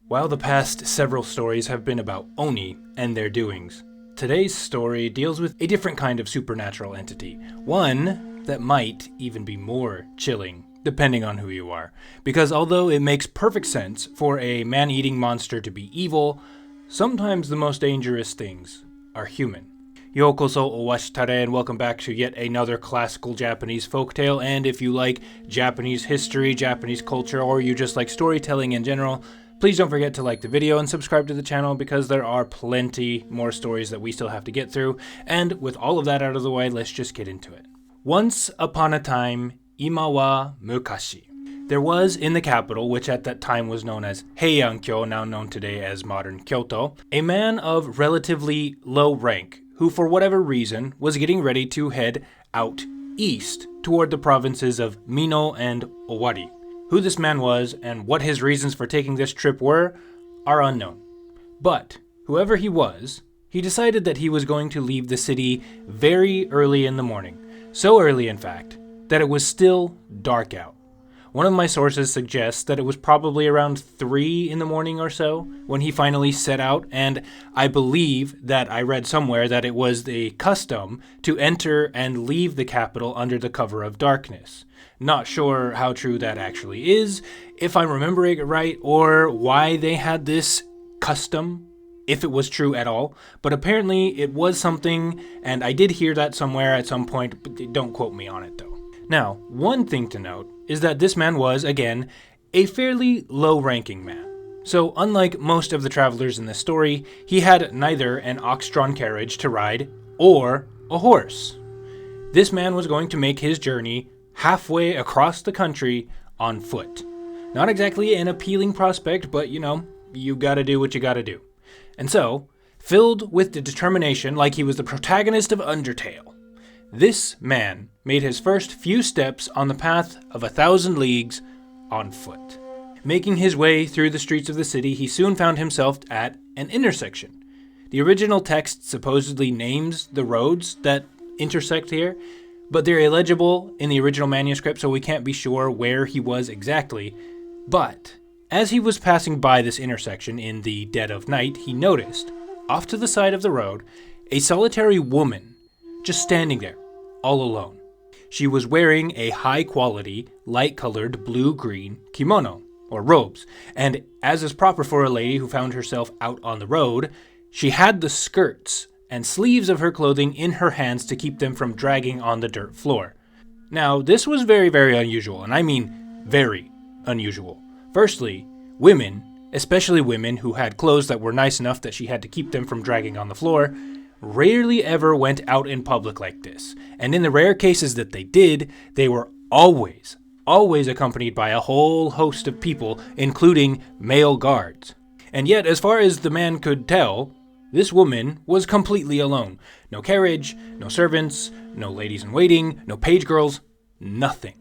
While the past several stories have been about Oni and their doings, today's story deals with a different kind of supernatural entity, one that might even be more chilling, depending on who you are. Because although it makes perfect sense for a man-eating monster to be evil, sometimes the most dangerous things are human. Yokoso owashitare, and welcome back to yet another classical Japanese folktale. And if you like Japanese history, Japanese culture, or you just like storytelling in general, please don't forget to like the video and subscribe to the channel because there are plenty more stories that we still have to get through. And with all of that out of the way, let's just get into it. Once upon a time, ima wa mukashi. There was in the capital, which at that time was known as Heian, now known today as modern Kyoto, a man of relatively low rank who for whatever reason was getting ready to head out east toward the provinces of Mino and Owari. Who this man was and what his reasons for taking this trip were are unknown. But whoever he was, he decided that he was going to leave the city very early in the morning. So early, in fact, that it was still dark out. One of my sources suggests that it was probably around 3 in the morning or so when he finally set out, and I believe that I read somewhere that it was the custom to enter and leave the capital under the cover of darkness. Not sure how true that actually is, if I'm remembering it right, or why they had this custom, if it was true at all, but apparently it was something, and I did hear that somewhere at some point, but don't quote me on it though. Now, one thing to note is that this man was, again, a fairly low-ranking man. So unlike most of the travelers in this story, he had neither an ox-drawn carriage to ride or a horse. This man was going to make his journey halfway across the country on foot. Not exactly an appealing prospect, but you gotta do what you gotta do. And so, filled with the determination like he was the protagonist of Undertale, this man made his first few steps on the path of 1,000 leagues on foot. Making his way through the streets of the city, he soon found himself at an intersection. The original text supposedly names the roads that intersect here, but they're illegible in the original manuscript, so we can't be sure where he was exactly. But as he was passing by this intersection in the dead of night, he noticed, off to the side of the road, a solitary woman just standing there, all alone. She was wearing a high-quality, light-colored blue-green kimono, or robes, and as is proper for a lady who found herself out on the road, she had the skirts and sleeves of her clothing in her hands to keep them from dragging on the dirt floor. Now, this was very, very unusual, and I mean very unusual. Firstly, women, especially women who had clothes that were nice enough that she had to keep them from dragging on the floor, rarely ever went out in public like this. And in the rare cases that they did, they were always accompanied by a whole host of people, including male guards. And yet, as far as the man could tell, this woman was completely alone. No carriage, no servants, no ladies-in-waiting, no page girls, nothing.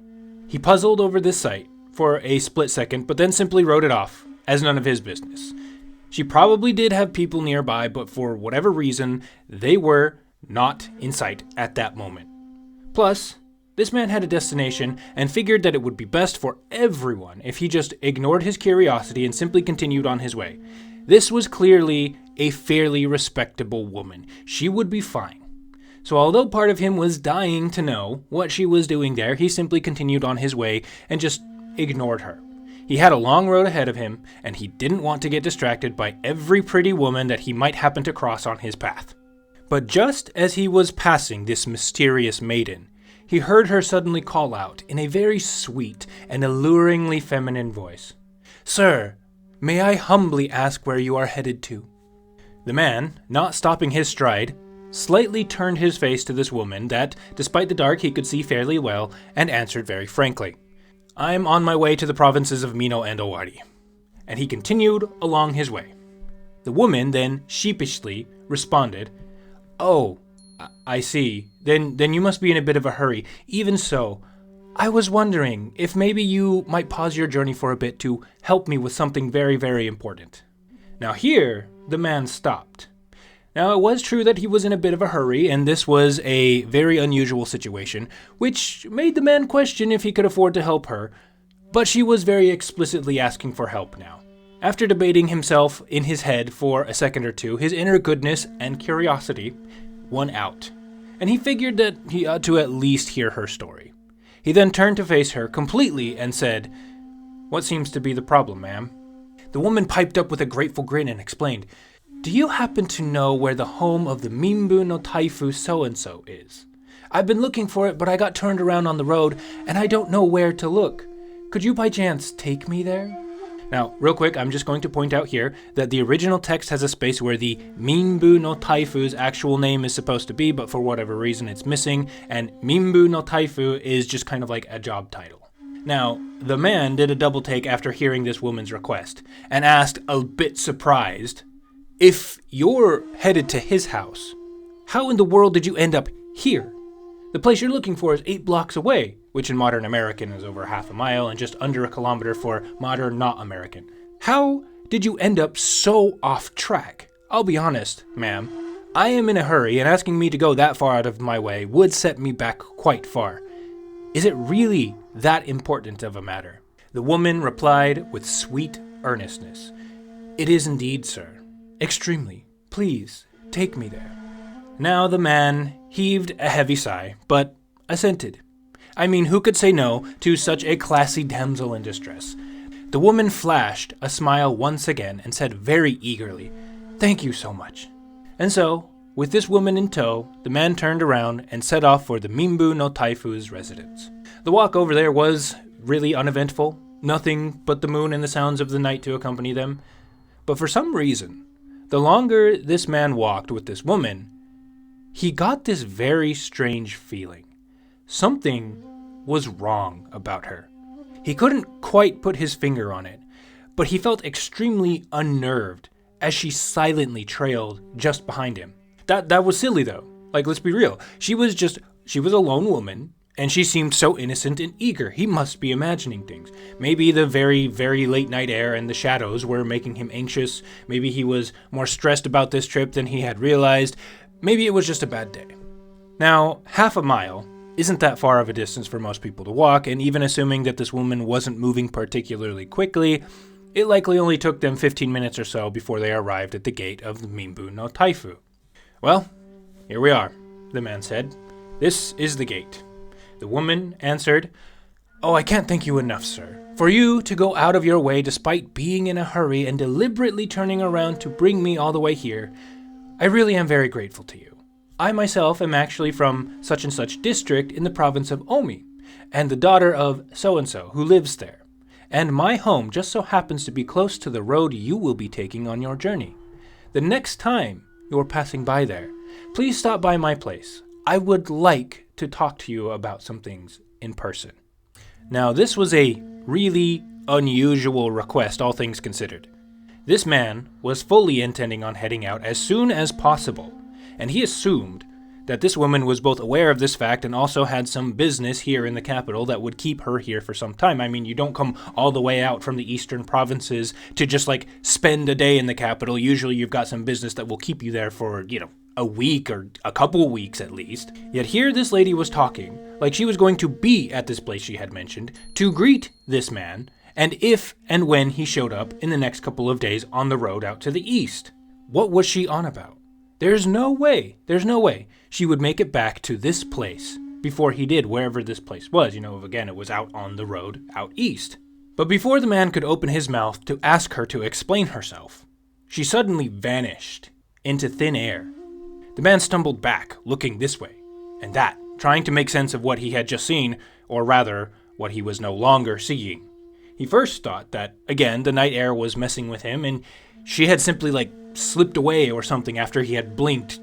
He puzzled over this sight for a split second, but then simply wrote it off as none of his business. She probably did have people nearby, but for whatever reason, they were not in sight at that moment. Plus, this man had a destination and figured that it would be best for everyone if he just ignored his curiosity and simply continued on his way. This was clearly a fairly respectable woman. She would be fine. So although part of him was dying to know what she was doing there, he simply continued on his way and just ignored her. He had a long road ahead of him, and he didn't want to get distracted by every pretty woman that he might happen to cross on his path. But just as he was passing this mysterious maiden, he heard her suddenly call out in a very sweet and alluringly feminine voice, "Sir, may I humbly ask where you are headed to?" The man, not stopping his stride, slightly turned his face to this woman that, despite the dark, he could see fairly well, and answered very frankly, "I'm on my way to the provinces of Mino and Owari." And he continued along his way. The woman then sheepishly responded, "Oh, I see. Then you must be in a bit of a hurry. Even so, I was wondering if maybe you might pause your journey for a bit to help me with something very, very important." Now here, the man stopped. Now, it was true that he was in a bit of a hurry, and this was a very unusual situation, which made the man question if he could afford to help her, but she was very explicitly asking for help now. After debating himself in his head for a second or two, his inner goodness and curiosity won out, and he figured that he ought to at least hear her story. He then turned to face her completely and said, "What seems to be the problem, ma'am?" The woman piped up with a grateful grin and explained, "Do you happen to know where the home of the Minbu no Taifu so-and-so is? I've been looking for it, but I got turned around on the road, and I don't know where to look. Could you by chance take me there?" Now, real quick, I'm just going to point out here that the original text has a space where the Minbu no Taifu's actual name is supposed to be, but for whatever reason it's missing, and Minbu no Taifu is just kind of like a job title. Now, the man did a double take after hearing this woman's request, and asked, a bit surprised, "If you're headed to his house, how in the world did you end up here? The place you're looking for is 8 blocks away," which in modern American is over half a mile and just under a kilometer for modern not American. "How did you end up so off track? I'll be honest, ma'am. I am in a hurry, and asking me to go that far out of my way would set me back quite far. Is it really that important of a matter?" The woman replied with sweet earnestness, "It is indeed, sir. Extremely. Please, take me there." Now the man heaved a heavy sigh, but assented. I mean, who could say no to such a classy damsel in distress? The woman flashed a smile once again and said very eagerly, "Thank you so much." And so, with this woman in tow, the man turned around and set off for the Minbu no Taifu's residence. The walk over there was really uneventful, nothing but the moon and the sounds of the night to accompany them. But for some reason, the longer this man walked with this woman, he got this very strange feeling. Something was wrong about her. He couldn't quite put his finger on it, but he felt extremely unnerved as she silently trailed just behind him. That was silly though. Like, let's be real. She was a lone woman, and she seemed so innocent and eager. He must be imagining things. Maybe the very, very late night air and the shadows were making him anxious. Maybe he was more stressed about this trip than he had realized. Maybe it was just a bad day. Now, half a mile isn't that far of a distance for most people to walk, and even assuming that this woman wasn't moving particularly quickly, it likely only took them 15 minutes or so before they arrived at the gate of the Minbu no Taifu. "Well, here we are," the man said. "This is the gate." The woman answered, "Oh, I can't thank you enough, sir. For you to go out of your way despite being in a hurry and deliberately turning around to bring me all the way here, I really am very grateful to you. I myself am actually from such and such district in the province of Omi, and the daughter of so-and-so who lives there. And my home just so happens to be close to the road you will be taking on your journey. The next time you're passing by there, please stop by my place. I would like to talk to you about some things in person." Now, this was a really unusual request, all things considered. This man was fully intending on heading out as soon as possible, and he assumed that this woman was both aware of this fact and also had some business here in the capital that would keep her here for some time. I mean, you don't come all the way out from the eastern provinces to just spend a day in the capital. Usually you've got some business that will keep you there for, a week or a couple weeks at least. Yet here this lady was talking like she was going to be at this place she had mentioned to greet this man, and if and when he showed up in the next couple of days on the road out to the east. What was she on about? There's no way she would make it back to this place before he did, wherever this place was. Again, it was out on the road out east. But before the man could open his mouth to ask her to explain herself, she suddenly vanished into thin air. The man stumbled back, looking this way and that, trying to make sense of what he had just seen, or rather, what he was no longer seeing. He first thought that, again, the night air was messing with him, and she had simply, slipped away or something after he had blinked,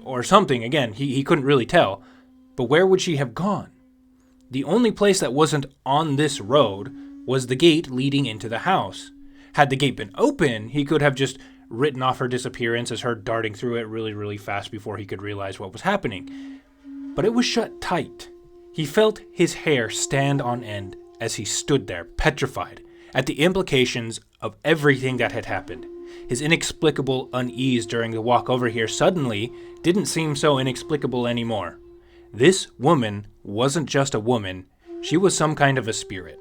or something. Again, he couldn't really tell. But where would she have gone? The only place that wasn't on this road was the gate leading into the house. Had the gate been open, he could have just written off her disappearance as her darting through it really, really fast before he could realize what was happening. But it was shut tight. He felt his hair stand on end as he stood there, petrified, at the implications of everything that had happened. His inexplicable unease during the walk over here suddenly didn't seem so inexplicable anymore. This woman wasn't just a woman, she was some kind of a spirit.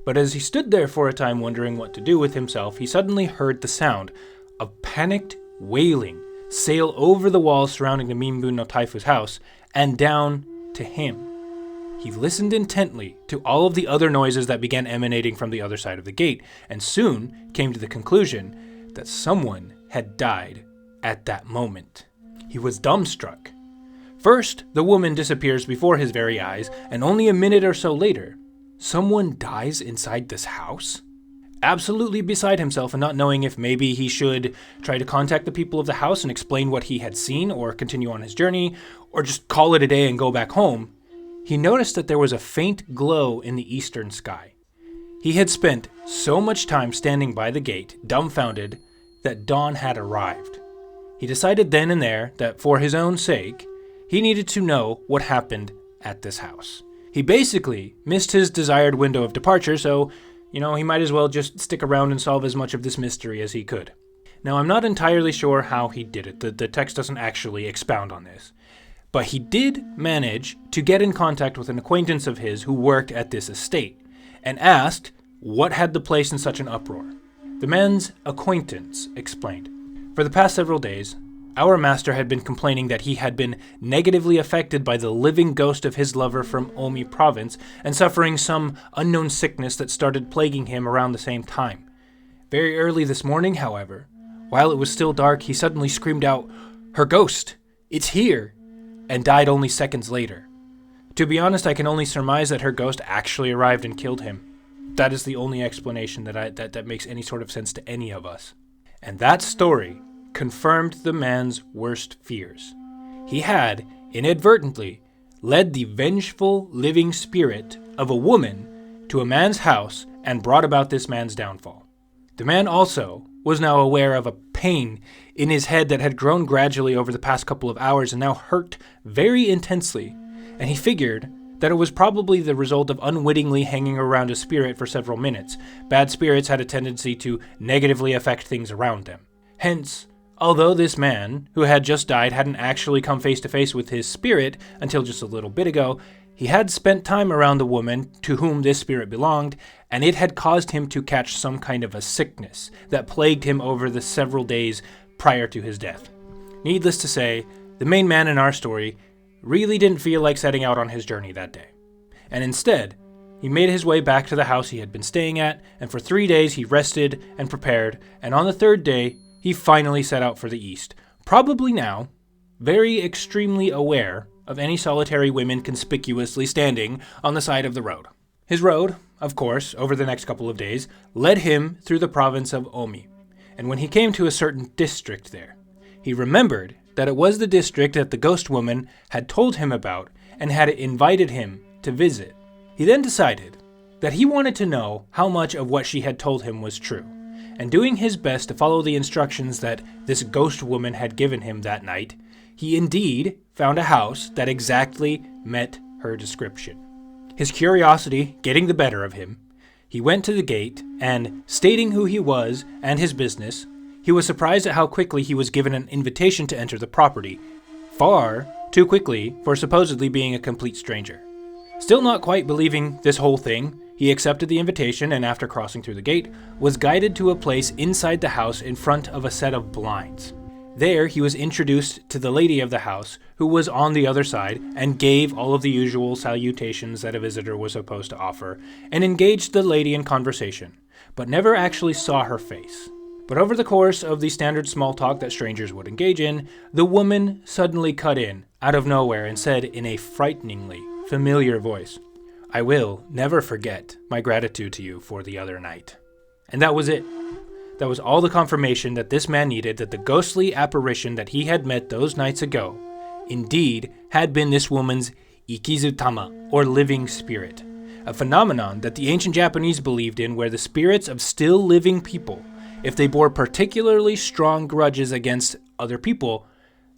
But as he stood there for a time wondering what to do with himself, he suddenly heard the sound of panicked wailing sail over the walls surrounding the Minbun no Taifu's house and down to him. He listened intently to all of the other noises that began emanating from the other side of the gate, and soon came to the conclusion that someone had died at that moment. He was dumbstruck. First, the woman disappears before his very eyes, and only a minute or so later, someone dies inside this house? Absolutely beside himself and not knowing if maybe he should try to contact the people of the house and explain what he had seen or continue on his journey, or just call it a day and go back home, he noticed that there was a faint glow in the eastern sky. He had spent so much time standing by the gate, dumbfounded, that dawn had arrived. He decided then and there that for his own sake, he needed to know what happened at this house. He basically missed his desired window of departure, so, he might as well just stick around and solve as much of this mystery as he could. Now, I'm not entirely sure how he did it. The text doesn't actually expound on this. But he did manage to get in contact with an acquaintance of his who worked at this estate, and asked what had the place in such an uproar. The man's acquaintance explained. For the past several days, our master had been complaining that he had been negatively affected by the living ghost of his lover from Omi province and suffering some unknown sickness that started plaguing him around the same time. Very early this morning, however, while it was still dark, he suddenly screamed out, "Her ghost! It's here!" and died only seconds later. To be honest, I can only surmise that her ghost actually arrived and killed him. That is the only explanation that makes any sort of sense to any of us. And that story confirmed the man's worst fears. He had, inadvertently, led the vengeful living spirit of a woman to a man's house and brought about this man's downfall. The man also was now aware of a pain in his head that had grown gradually over the past couple of hours and now hurt very intensely, and he figured that it was probably the result of unwittingly hanging around a spirit for several minutes. Bad spirits had a tendency to negatively affect things around them. Hence, although this man, who had just died, hadn't actually come face to face with his spirit until just a little bit ago, he had spent time around the woman to whom this spirit belonged, and it had caused him to catch some kind of a sickness that plagued him over the several days prior to his death. Needless to say, the main man in our story really didn't feel like setting out on his journey that day. And instead, he made his way back to the house he had been staying at, and for 3 days he rested and prepared, and on the 3rd day, he finally set out for the east, probably now very extremely aware of any solitary women conspicuously standing on the side of the road. His road, of course, over the next couple of days, led him through the province of Omi, and when he came to a certain district there, he remembered that it was the district that the ghost woman had told him about and had invited him to visit. He then decided that he wanted to know how much of what she had told him was true, and doing his best to follow the instructions that this ghost woman had given him that night, he indeed found a house that exactly met her description. His curiosity getting the better of him, he went to the gate and, stating who he was and his business, he was surprised at how quickly he was given an invitation to enter the property, far too quickly for supposedly being a complete stranger. Still not quite believing this whole thing, he accepted the invitation and after crossing through the gate, was guided to a place inside the house in front of a set of blinds. There he was introduced to the lady of the house, who was on the other side, and gave all of the usual salutations that a visitor was supposed to offer, and engaged the lady in conversation, but never actually saw her face. But over the course of the standard small talk that strangers would engage in, the woman suddenly cut in, out of nowhere, and said in a frighteningly familiar voice, "I will never forget my gratitude to you for the other night." And that was it. That was all the confirmation that this man needed that the ghostly apparition that he had met those nights ago indeed had been this woman's ikizutama, or living spirit, a phenomenon that the ancient Japanese believed in where the spirits of still living people, if they bore particularly strong grudges against other people,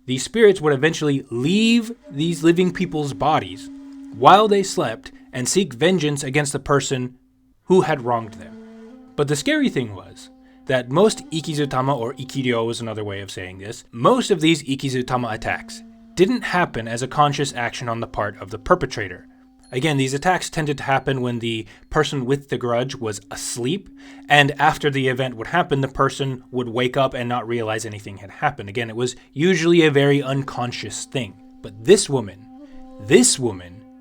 these spirits would eventually leave these living people's bodies while they slept and seek vengeance against the person who had wronged them. But the scary thing was that most ikizutama, or ikiryo is another way of saying this, most of these ikizutama attacks didn't happen as a conscious action on the part of the perpetrator. Again, these attacks tended to happen when the person with the grudge was asleep, and after the event would happen, the person would wake up and not realize anything had happened. Again, it was usually a very unconscious thing. But this woman,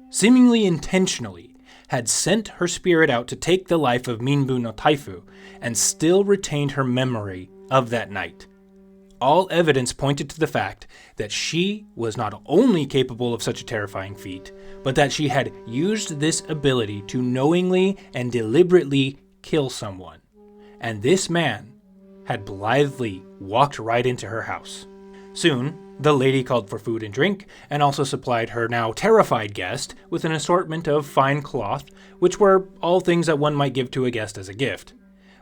seemingly intentionally, had sent her spirit out to take the life of Minbu no Taifu, and still retained her memory of that night. All evidence pointed to the fact that she was not only capable of such a terrifying feat, but that she had used this ability to knowingly and deliberately kill someone. And this man had blithely walked right into her house. Soon, the lady called for food and drink, and also supplied her now terrified guest with an assortment of fine cloth, which were all things that one might give to a guest as a gift.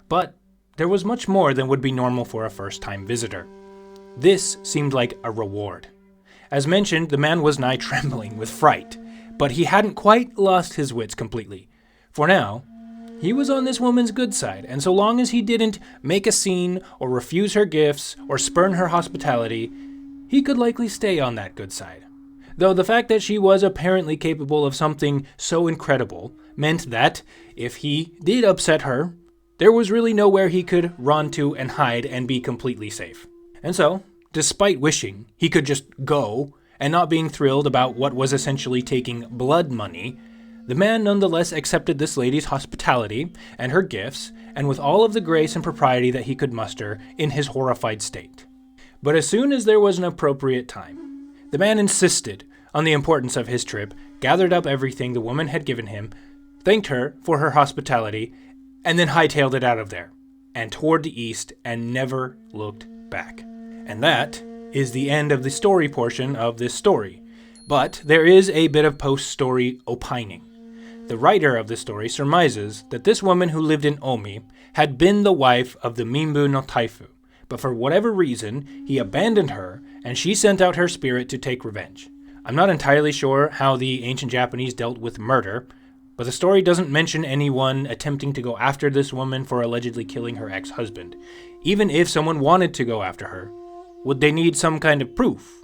But there was much more than would be normal for a first-time visitor. This seemed like a reward. As mentioned, the man was nigh trembling with fright, but he hadn't quite lost his wits completely. For now, he was on this woman's good side, and so long as he didn't make a scene or refuse her gifts or spurn her hospitality, he could likely stay on that good side. Though the fact that she was apparently capable of something so incredible meant that, if he did upset her, there was really nowhere he could run to and hide and be completely safe. And so, despite wishing he could just go, and not being thrilled about what was essentially taking blood money, the man nonetheless accepted this lady's hospitality and her gifts, and with all of the grace and propriety that he could muster in his horrified state. But as soon as there was an appropriate time, the man insisted on the importance of his trip, gathered up everything the woman had given him, thanked her for her hospitality, and then hightailed it out of there, and toward the east, and never looked back. And that is the end of the story portion of this story. But there is a bit of post-story opining. The writer of the story surmises that this woman who lived in Omi had been the wife of the Minbu no Taifu, but for whatever reason, he abandoned her, and she sent out her spirit to take revenge. I'm not entirely sure how the ancient Japanese dealt with murder, but the story doesn't mention anyone attempting to go after this woman for allegedly killing her ex-husband. Even if someone wanted to go after her, would they need some kind of proof?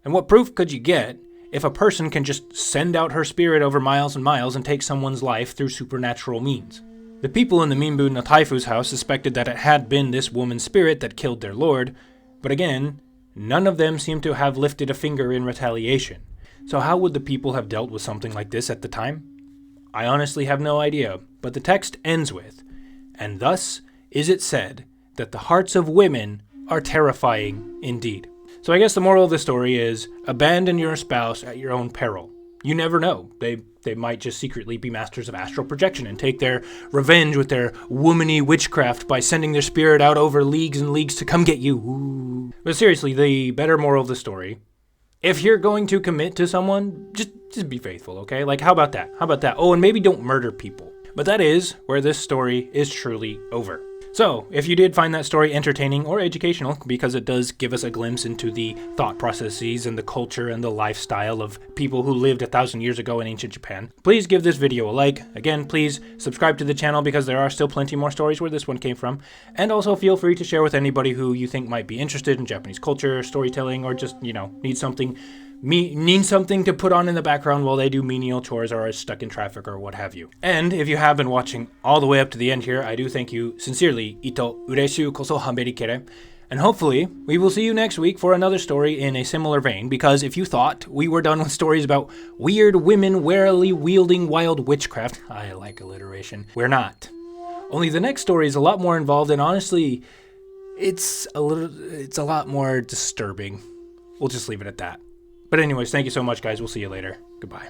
And what proof could you get if a person can just send out her spirit over miles and miles and take someone's life through supernatural means? The people in the Minbu no Taifu's house suspected that it had been this woman's spirit that killed their lord, but again, none of them seemed to have lifted a finger in retaliation. So how would the people have dealt with something like this at the time? I honestly have no idea, but the text ends with, "And thus is it said that the hearts of women are terrifying indeed." So I guess the moral of the story is, abandon your spouse at your own peril. You never know. They might just secretly be masters of astral projection and take their revenge with their womany witchcraft by sending their spirit out over leagues and leagues to come get you. Ooh. But seriously, the better moral of the story, if you're going to commit to someone, just be faithful, okay? Like, how about that? Oh, and maybe don't murder people. But that is where this story is truly over. So, if you did find that story entertaining or educational, because it does give us a glimpse into the thought processes and the culture and the lifestyle of people who lived 1,000 years ago in ancient Japan, please give this video a like. Again, please subscribe to the channel because there are still plenty more stories where this one came from. And also feel free to share with anybody who you think might be interested in Japanese culture, storytelling, or just, need something to put on in the background while they do menial chores or are stuck in traffic or what have you. And if you have been watching all the way up to the end here, I do thank you sincerely. Ito ureshu koso hamerikere. And hopefully, we will see you next week for another story in a similar vein, because if you thought we were done with stories about weird women warily wielding wild witchcraft, I like alliteration, we're not. Only the next story is a lot more involved, and honestly, it's a lot more disturbing. We'll just leave it at that. But anyways, thank you so much, guys. We'll see you later. Goodbye.